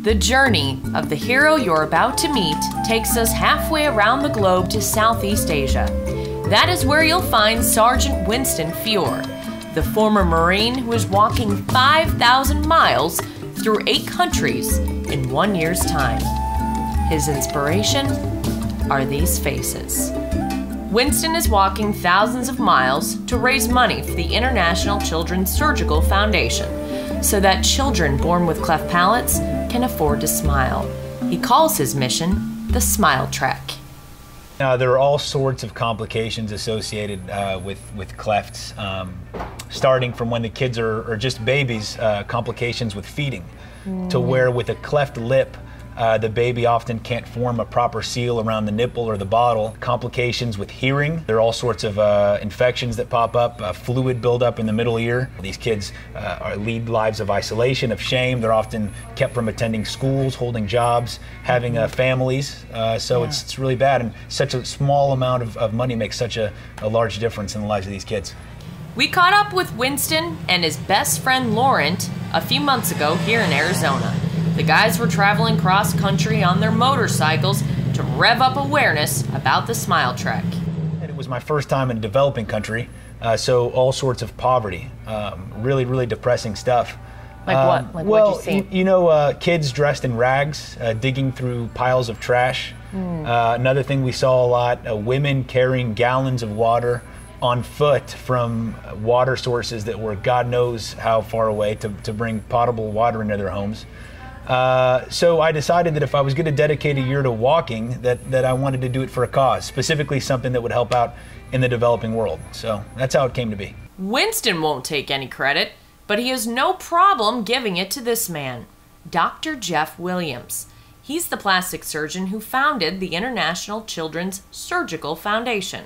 The journey of the hero you're about to meet takes us halfway around the globe to Southeast Asia. That is where you'll find Sergeant Winston Fiore, the former Marine who is walking 5,000 miles through 8 countries in 1 year's time. His inspiration are these faces. Winston is walking thousands of miles to raise money for the International Children's Surgical Foundation so that children born with cleft palates can afford to smile. He calls his mission the Smile Trek. There are all sorts of complications associated with clefts, starting from when the kids are just babies, complications with feeding, to where with a cleft lip, the baby often can't form a proper seal around the nipple or the bottle. Complications with hearing. There are all sorts of infections that pop up, fluid buildup in the middle ear. These kids lead lives of isolation, of shame. They're often kept from attending schools, holding jobs, having families. It's really bad, and such a small amount of money makes such a large difference in the lives of these kids. We caught up with Winston and his best friend Laurent a few months ago here in Arizona. The guys were traveling cross-country on their motorcycles to rev up awareness about the Smile Trek. It was my first time in a developing country, so all sorts of poverty, really, really depressing stuff. Like what? Like what'd you see? You know, kids dressed in rags, digging through piles of trash. Another thing we saw a lot, women carrying gallons of water on foot from water sources that were God knows how far away to bring potable water into their homes. So I decided that if I was going to dedicate a year to walking, that I wanted to do it for a cause, specifically something that would help out in the developing world. So that's how it came to be. Winston won't take any credit, but he has no problem giving it to this man, Dr. Geoff Williams. He's the plastic surgeon who founded the International Children's Surgical Foundation.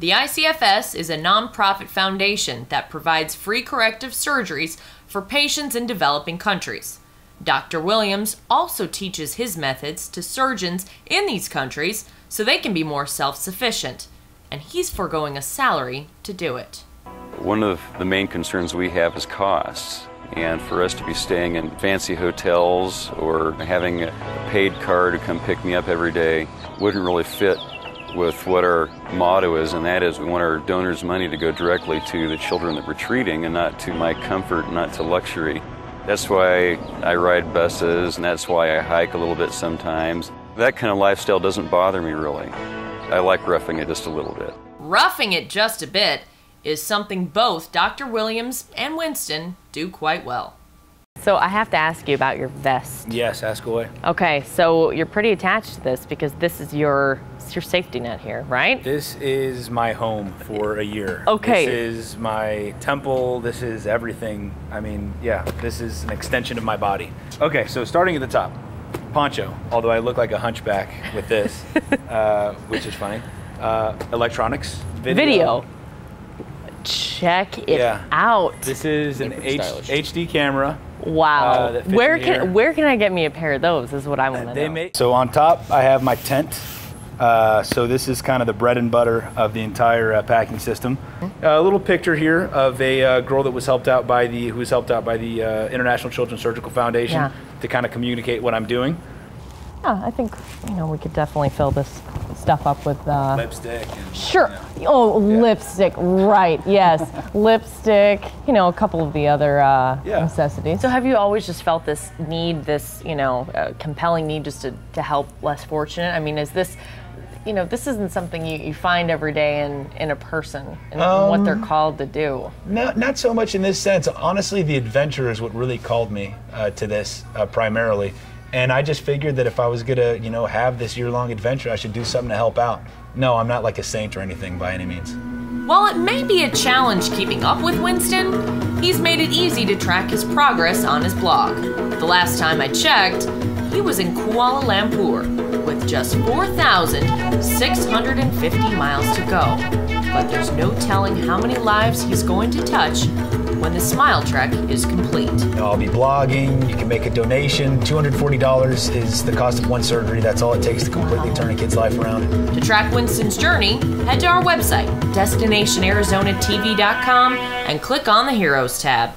The ICFS is a nonprofit foundation that provides free corrective surgeries for patients in developing countries. Dr. Williams also teaches his methods to surgeons in these countries so they can be more self-sufficient, and he's foregoing a salary to do it. One of the main concerns we have is costs, and for us to be staying in fancy hotels or having a paid car to come pick me up every day wouldn't really fit with what our motto is, and that is we want our donors' money to go directly to the children that we're treating and not to my comfort, not to luxury. That's why I ride buses, and that's why I hike a little bit sometimes. That kind of lifestyle doesn't bother me really. I like roughing it just a little bit. Roughing it just a bit is something both Dr. Williams and Winston do quite well. So I have to ask you about your vest. Yes, ask away. Okay, so you're pretty attached to this because this is your safety net here, right? This is my home for a year. Okay. This is my temple. This is everything. I mean, yeah, this is an extension of my body. Okay, so starting at the top, poncho, although I look like a hunchback with this, which is funny. Electronics, video. Check it out. This is an HD camera. Wow. Where can I get me a pair of those is what I want to know. So on top, I have my tent. So this is kind of the bread and butter of the entire packing system. A little picture here of a girl that was helped out by the International Children's Surgical Foundation to kind of communicate what I'm doing. Yeah, I think we could definitely fill this stuff up with lipstick. Sure. Lipstick. Right. Yes. Lipstick. A couple of the other necessities. So have you always just felt this need, this compelling need, just to help less fortunate? I mean, is this this isn't something you find every day in a person and what they're called to do. Not so much in this sense. Honestly, the adventure is what really called me to this primarily. And I just figured that if I was gonna, have this year-long adventure, I should do something to help out. No, I'm not like a saint or anything by any means. While it may be a challenge keeping up with Winston, he's made it easy to track his progress on his blog. The last time I checked, he was in Kuala Lumpur with just 4,650 miles to go. But there's no telling how many lives he's going to touch when the Smile Trek is complete. I'll be blogging, you can make a donation. $240 is the cost of one surgery. That's all it takes to completely turn a kid's life around. To track Winston's journey, head to our website, destinationarizonatv.com, and click on the Heroes tab.